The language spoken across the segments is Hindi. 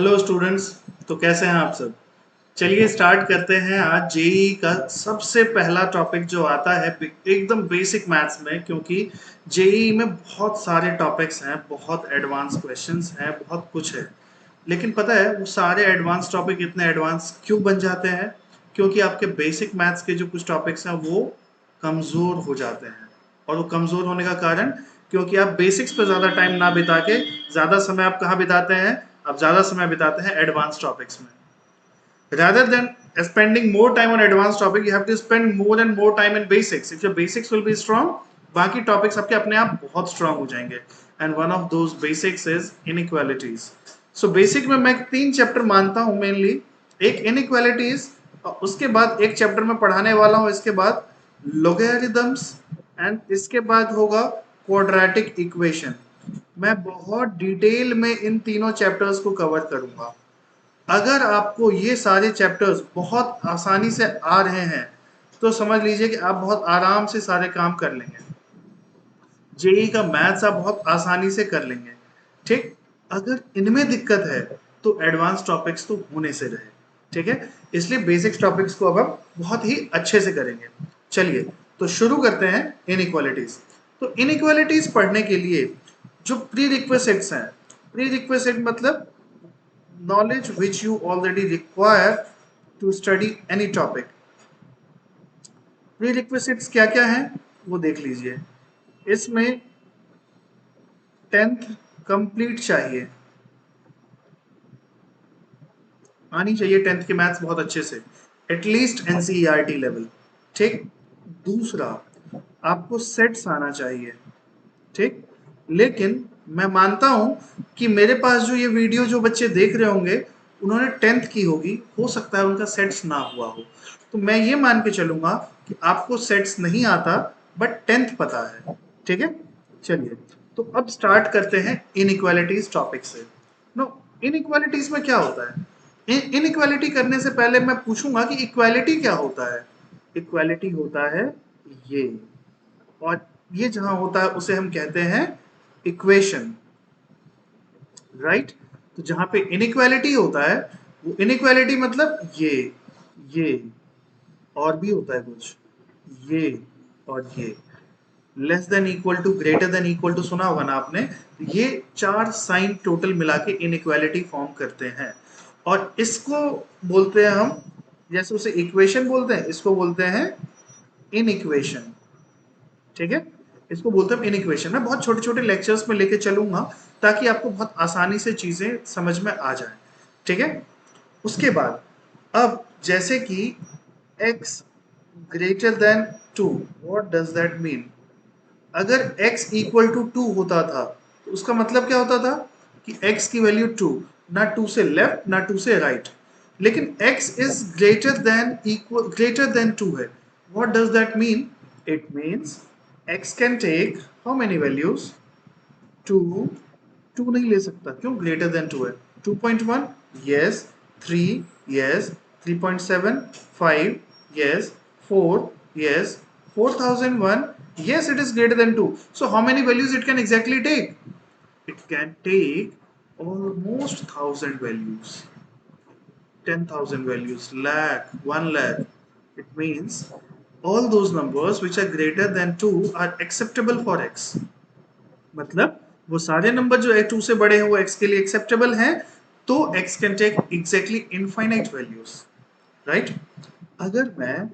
Hello students. तो कैसे हैं आप सब। चलिए स्टार्ट करते हैं। आज जेई का सबसे पहला टॉपिक जो आता है एकदम बेसिक मैथ्स में, क्योंकि जेई में बहुत सारे टॉपिक्स हैं, बहुत एडवांस क्वेश्चंस हैं, बहुत कुछ है। लेकिन पता है वो सारे एडवांस टॉपिक इतने एडवांस क्यों बन जाते हैं? क्योंकि आपके बेसिक मैथ्स के जो कुछ टॉपिक्स हैं वो कमज़ोर हो जाते हैं। और वो कमज़ोर होने का कारण क्योंकि आप बेसिक्स पर ज़्यादा टाइम ना बिता के ज़्यादा समय आप कहाँ बिताते हैं? आप ज़्यादा समय बिताते हैं एडवांस टॉपिक्स में। Rather than spending more time on advanced topic, you have to spend more and more time in basics. If your basics will be strong, बाकी टॉपिक्स आपके अपने आप बहुत स्ट्रांग हो जाएंगे। And one of those basics is inequalities. So basic में मैं 3 चैप्टर मानता हूँ मेनली। एक इनइक्वालिटीज, उसके बाद एक चैप्टर में पढ़ाने वाला हूँ, इसके बाद लोगरिथम्स, एंड इसके बाद होगा क्वाड्रेटिक इक्वेशन। मैं बहुत डिटेल में इन तीनों चैप्टर्स को कवर करूंगा। अगर आपको ये सारे चैप्टर्स बहुत आसानी से आ रहे हैं तो समझ लीजिए कि आप बहुत आराम से सारे काम कर लेंगे। जेई का मैथ्स आप बहुत आसानी से कर लेंगे। ठीक। अगर इनमें दिक्कत है तो एडवांस टॉपिक्स तो होने से रहे। ठीक है, इसलिए बेसिक्स टॉपिक्स को अब हम बहुत ही अच्छे से करेंगे। चलिए तो शुरू करते हैं इनइक्वालिटीज। तो इनइक्वालिटीज पढ़ने के लिए जो प्री रिक्वेस्ट हैं, प्री रिक्वेस्ट मतलब knowledge which you already require to study any topic. प्रीरिक्विजिट्स क्या क्या हैं वो देख लीजिए। इसमें 10th कंप्लीट चाहिए, आनी चाहिए 10th के मैथ्स बहुत अच्छे से, एटलीस्ट एनसीईआरटी लेवल। ठीक। दूसरा, आपको सेट्स आना चाहिए। ठीक। लेकिन मैं मानता हूं कि मेरे पास जो ये वीडियो जो बच्चे देख रहे होंगे उन्होंने 10th की होगी, हो सकता है उनका सेट्स ना हुआ हो। तो मैं ये मान के चलूंगा कि आपको सेट्स नहीं आता बट 10th पता है। ठीक है। चलिए तो अब स्टार्ट करते हैं इनइक्वालिटीज टॉपिक से। नो, इनइक्वालिटीज में क्या होता है? इनइक्वालिटी करने से पहले मैं पूछूंगा कि इक्वालिटी क्या होता है। इक्वालिटी होता है ये, और ये जहां होता है उसे हम कहते हैं इक्वेशन। राइट। तो जहां पे इनइक्वालिटी होता है वो इनइक्वालिटी मतलब ये और भी होता है कुछ, ये और ये। Less than equal to, greater than equal to सुना होगा ना आपने। ये 4 साइन टोटल मिला के इनइक्वालिटी फॉर्म करते हैं। और इसको बोलते हैं हम, जैसे उसे इक्वेशन बोलते हैं, इसको बोलते हैं इनइक्वेशन। ठीक है, इसको बोलते हैं इनइक्वेशन। मैं बहुत छोटे छोटे लेक्चर्स में लेके चलूंगा ताकि आपको बहुत आसानी से चीजें समझ में आ जाए। ठीक है। उसके बाद अब जैसे कि x greater than 2, what does that mean? अगर x इक्वल टू 2 होता था तो उसका मतलब क्या होता था कि x की वैल्यू 2, ना 2 से लेफ्ट ना 2 से राइट। लेकिन x is greater than equal, greater than 2 है। What does that mean? It means x can take how many values? 2, 2 नहीं ले सकता, क्यों? ग्रेटर देन 2 है। 2.1 yes, 3 yes, 3.7, 5 yes, 4 yes, 4001 yes, it is greater than 2. So how many values it can exactly take? It can take almost 1000 values, 10,000 values, lakh, 1 lakh. It means all those numbers which are greater than 2 are acceptable for x. मतलब वो सारे नंबर जो है 2 से बड़े हैं वो x के लिए एक्सेप्टेबल हैं। तो x can take exactly infinite values, right. अगर मैं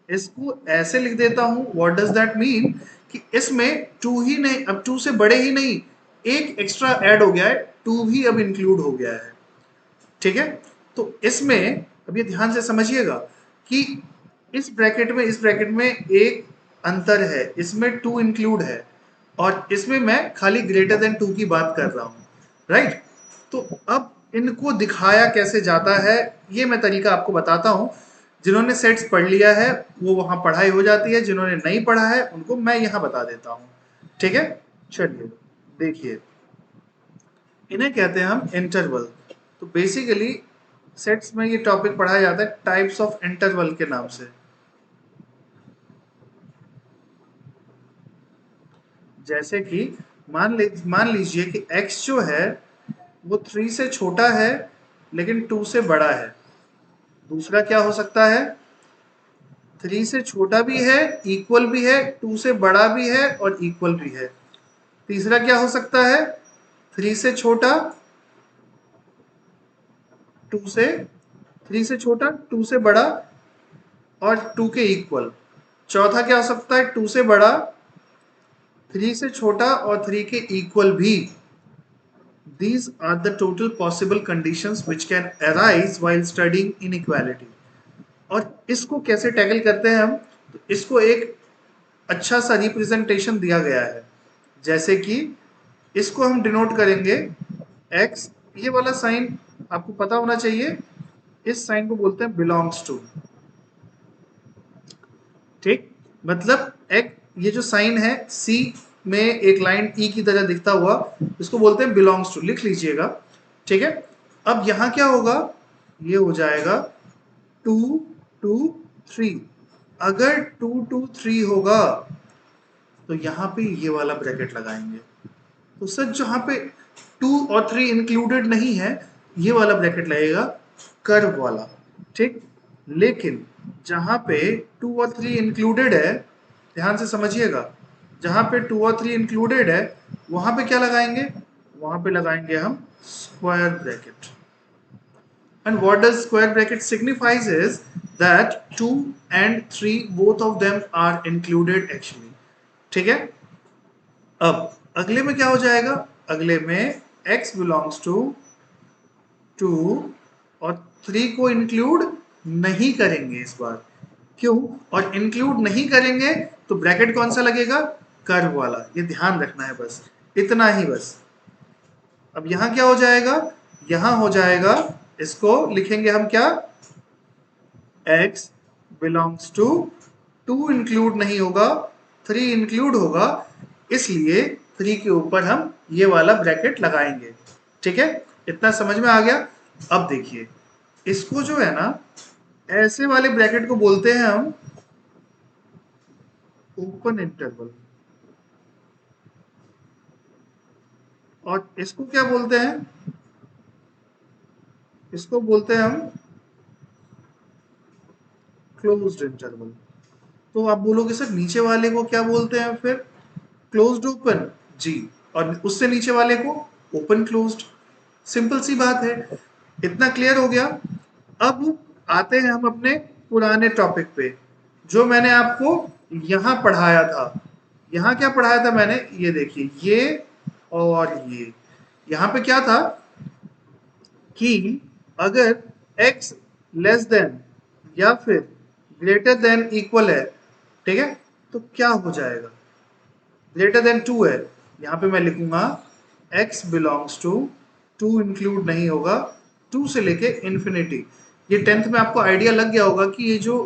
इसको ऐसे लिख देता हूं, व्हाट डज दैट मीन? कि इसमें 2 ही नहीं, अब 2 से बड़े ही नहीं, एक एक्स्ट्रा ऐड हो गया है, 2 भी अब इंक्लूड हो गया है। ठीक है। तो इसमें अब ये ध्यान से समझिएगा कि इस ब्रैकेट में एक अंतर है, इसमें 2 इंक्लूड है और इसमें मैं खाली ग्रेटर देन 2 की बात कर रहा हूं। राइट। तो अब इनको दिखाया कैसे जाता है ये मैं तरीका आपको बताता हूं। जिन्होंने सेट्स पढ़ लिया है वो वहां पढ़ाई हो जाती है, जिन्होंने नहीं पढ़ा है उनको मैं यहां बता देता हूं। ठीक है। चलिए देखिए, इन्हें कहते हैं हम इंटरवल। तो बेसिकली सेट्स में ये टॉपिक पढ़ाया जाता है टाइप्स ऑफ इंटरवल के नाम से। जैसे कि मान लीजिए कि x जो है वो 3 से छोटा है लेकिन 2 से बड़ा है। दूसरा क्या हो सकता है, 3 से छोटा भी है, इक्वल भी है, 2 से बड़ा भी है और इक्वल भी है। तीसरा क्या हो सकता है, 3 से छोटा, 2 से 3 से छोटा, 2 से बड़ा और 2 के इक्वल। चौथा क्या हो सकता है, 2 से बड़ा, 3 से छोटा और 3 के इक्वल भी। These are the total possible conditions which can arise while studying inequality. और इसको कैसे टैकल करते हैं हम, तो इसको एक अच्छा सा रिप्रेजेंटेशन दिया गया है। जैसे कि इसको हम डिनोट करेंगे x, ये वाला साइन आपको पता होना चाहिए, इस साइन को बोलते हैं बिलोंग्स टू। ठीक, मतलब एक ये जो साइन है सी में एक लाइन ई की तरह दिखता हुआ, इसको बोलते हैं बिलोंग्स टू, लिख लीजिएगा। ठीक है, अब यहां क्या होगा, ये हो जाएगा 2 2 3। अगर 2 2 3 होगा तो यहां पे ये वाला ब्रैकेट लगाएंगे। तो सच जहां पे 2 और 3 इंक्लूडेड नहीं है, ये वाला ब्रैकेट लगेगा, कर्व वाला। ठीक, लेकिन जहां पे 2 और 3 इंक्लूडेड है, ध्यान से समझिएगा, जहां पे 2 और 3 इंक्लूडेड है वहां पे क्या लगाएंगे, वहां पे लगाएंगे हम square bracket. And what does square bracket signifies is that 2 and 3 both of them are included actually। ठीक है, अब अगले में क्या हो जाएगा, अगले में x belongs to 2 और 3 को इंक्लूड नहीं करेंगे इस बार। क्यों, और इंक्लूड नहीं करेंगे तो ब्रैकेट कौन सा लगेगा, कर्व वाला। ये ध्यान रखना है, बस इतना ही बस। अब यहां क्या हो जाएगा, यहां हो जाएगा, इसको लिखेंगे हम क्या, x belongs to 2 इंक्लूड नहीं होगा, 3 इंक्लूड होगा, इसलिए 3 के ऊपर हम ये वाला ब्रैकेट लगाएंगे। ठीक है, इतना समझ में आ गया। अब देखिए, इसको जो है ना, ऐसे वाले ब्रैकेट को बोलते हैं हम ओपन इंटरवल, और इसको क्या बोलते हैं, इसको बोलते हैं हम क्लोज्ड इंटरवल। तो आप बोलोगे सर नीचे वाले को क्या बोलते हैं फिर, क्लोज्ड ओपन जी, और उससे नीचे वाले को ओपन क्लोज्ड। सिंपल सी बात है, इतना क्लियर हो गया। अब आते हैं हम अपने पुराने टॉपिक पे, जो मैंने आपको यहां पढ़ाया था। यहां क्या पढ़ाया था मैंने, ये देखिए, ये और ये, यहां पे क्या था कि अगर x लेस देन या फिर ग्रेटर देन इक्वल है, ठीक है, तो क्या हो जाएगा, ग्रेटर देन 2 है, यहां पे मैं लिखूंगा x बिलोंग्स टू, 2 इंक्लूड नहीं होगा, 2 से लेके इंफिनिटी। ये 10th में आपको आइडिया लग गया होगा कि ये जो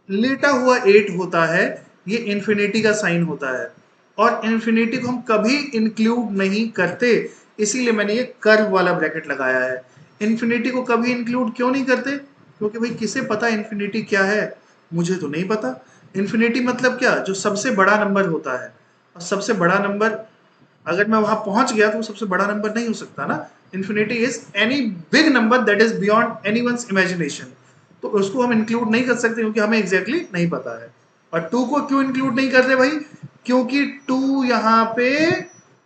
लेटा हुआ 8 होता है, ये इंफिनिटी का साइन होता है, और इंफिनिटी को हम कभी इंक्लूड नहीं करते, इसीलिए मैंने ये कर्व वाला ब्रैकेट लगाया है। इंफिनिटी को कभी इंक्लूड क्यों नहीं करते, क्योंकि भाई किसे पता इंफिनिटी क्या है, मुझे तो नहीं पता। इंफिनिटी मतलब क्या, जो सबसे बड़ा नंबर होता है, और सबसे बड़ा नंबर अगर मैं वहां पहुंच गया तो वो सबसे बड़ा नंबर नहीं हो सकता ना। Infinity is any big number that is beyond anyone's imagination. तो उसको हम इंक्लूड नहीं कर सकते क्योंकि हमें एग्जैक्टली नहीं पता है। और 2 को क्यों इंक्लूड नहीं करते भाई, क्योंकि 2 यहाँ पे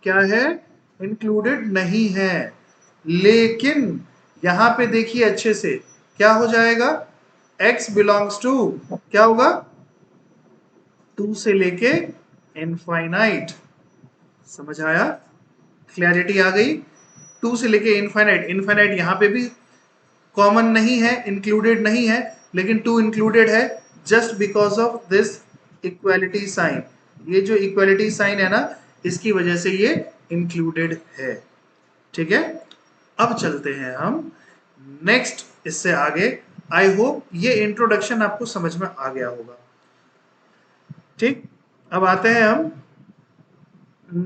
क्या है, इंक्लूडेड नहीं है। लेकिन यहां पे देखिए अच्छे से, क्या हो जाएगा, x बिलोंग्स टू, क्या होगा, 2 से लेके इनफाइनाइट। समझ आया, क्लैरिटी आ गई। 2 से लेके इनफाइनाइट, इनफाइनाइट यहां पे भी कॉमन नहीं है, इंक्लूडेड नहीं है, लेकिन 2 इंक्लूडेड है, just because of this equality sign. ये जो इक्वालिटी साइन है ना, इसकी वजह से ये इंक्लूडेड है। ठीक है, अब चलते हैं हम नेक्स्ट, इससे आगे। आई होप ये इंट्रोडक्शन आपको समझ में आ गया होगा। ठीक, अब आते हैं हम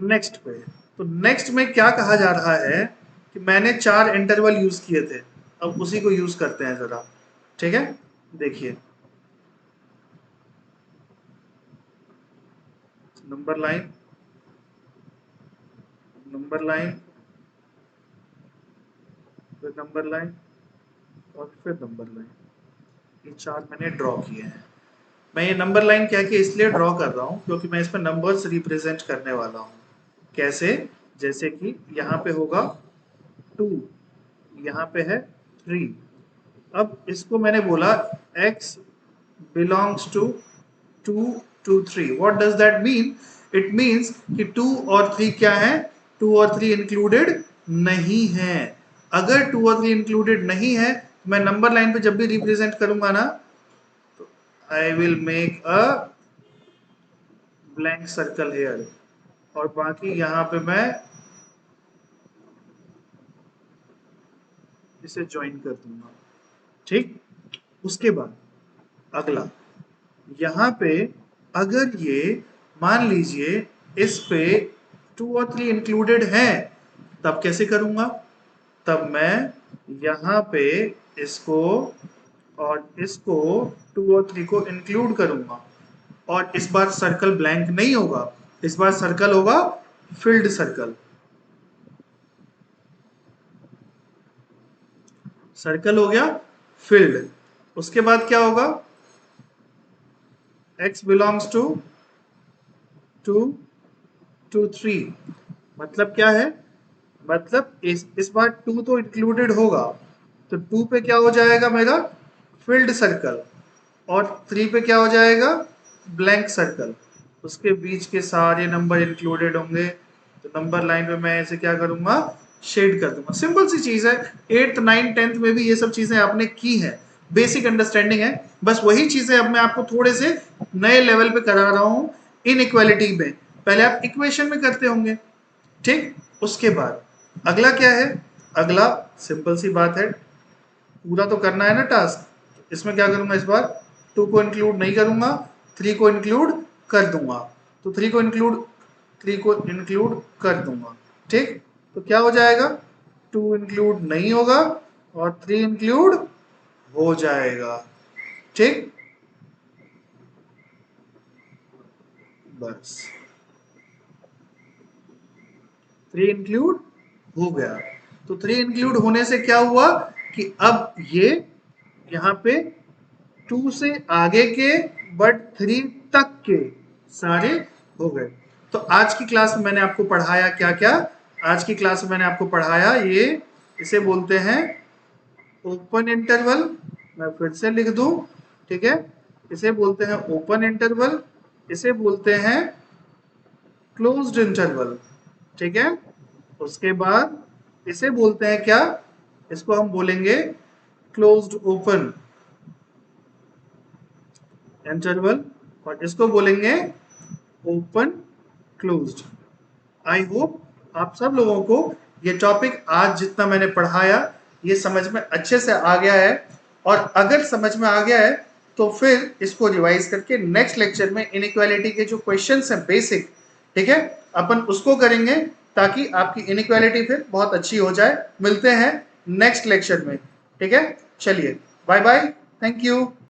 नेक्स्ट पे। तो नेक्स्ट में क्या कहा जा रहा है कि मैंने 4 इंटरवल यूज किए थे, अब उसी को यूज करते हैं जरा। ठीक है, देखिए, नंबर लाइन, नंबर लाइन, फिर नंबर लाइन और फिर नंबर लाइन, ये 4 मैंने ड्रॉ किए हैं। मैं ये नंबर लाइन क्या कि इसलिए ड्रॉ कर रहा हूँ क्योंकि मैं इसमें नंबर्स रिप्रेजेंट करने वाला हूँ। कैसे? जैसे कि यहाँ पे होगा 2, यहाँ पे है 3। अब इसको मैंने बोला x belongs to 2 to 3। What does that mean? It means कि 2 और 3 क्या है? 2 और 3 इंक्लूडेड नहीं है। अगर 2 और 3 इंक्लूडेड नहीं है, मैं नंबर लाइन पे जब भी रिप्रेजेंट करूंगा ना, तो I will make a blank circle here, और बाकी यहां पे मैं इसे ज्वाइन कर दूंगा। ठीक, उसके बाद अगला, यहाँ पे अगर ये मान लीजिए इस पे 2 और 3 इंक्लूडेड हैं, तब कैसे करूंगा? तब मैं यहाँ पे इसको और इसको 2 और 3 को इंक्लूड करूंगा, और इस बार सर्कल ब्लैंक नहीं होगा, इस बार सर्कल होगा फिल्ड सर्कल। सर्कल हो गया फिल्ड। उसके बाद क्या होगा? x belongs to 2 to 3। मतलब क्या है? मतलब इस बार 2 तो इंक्लूडेड होगा, तो 2 पे क्या हो जाएगा मेरा? फिल्ड सर्कल, और 3 पे क्या हो जाएगा? Blank circle. उसके बीच के सारे नंबर इंक्लूडेड होंगे, तो नंबर लाइन पे मैं ऐसे क्या करूंगा? शेड कर दूंगा। सिंपल सी चीज है, 8th 9th 10th में भी ये सब चीजें आपने की है, बेसिक अंडरस्टैंडिंग है। बस वही चीजें अब मैं आपको थोड़े से नए लेवल पे करा रहा हूं इनइक्वालिटी में। पहले आप इक्वेशन में करते होंगे, ठीक? उसके बाद अगला क्या है? अगला सिंपल सी बात है, पूरा तो करना है ना टास्क। इसमें क्या करूंगा? इस बार 2 को इंक्लूड नहीं करूंगा, 3 को इंक्लूड कर दूंगा। तो 3 को इंक्लूड कर दूंगा। ठीक, तो क्या हो जाएगा? 2 इंक्लूड नहीं होगा और 3 इंक्लूड हो जाएगा। ठीक, बस 3 इंक्लूड हो गया। तो 3 इंक्लूड होने से क्या हुआ कि अब ये यहाँ पे 2 से आगे के बट 3 तक के सारे हो गए। तो आज की क्लास में मैंने आपको पढ़ाया क्या क्या? आज की क्लास में मैंने आपको पढ़ाया ये, इसे बोलते हैं ओपन इंटरवल। मैं फिर से लिख दूं, ठीक है? इसे बोलते हैं ओपन इंटरवल, इसे बोलते हैं क्लोज्ड इंटरवल। ठीक है? उसके बाद इसे बोलते हैं क्या? इसको हम बोलेंगे क्लोज्ड ओपन इंटरवल, और इसको बोलेंगे ओपन क्लोज्ड। आई होप आप सब लोगों को ये टॉपिक आज जितना मैंने पढ़ाया ये समझ में अच्छे से आ गया है, और अगर समझ में आ गया है तो फिर इसको रिवाइज करके नेक्स्ट लेक्चर में इनइक्वालिटी के जो क्वेश्चंस हैं बेसिक, ठीक है, अपन उसको करेंगे ताकि आपकी इनइक्वालिटी फिर बहुत अच्छी हो जाए। मिलते हैं नेक्स्ट लेक्चर में, ठीक है? चलिए, बाय बाय, थैंक यू।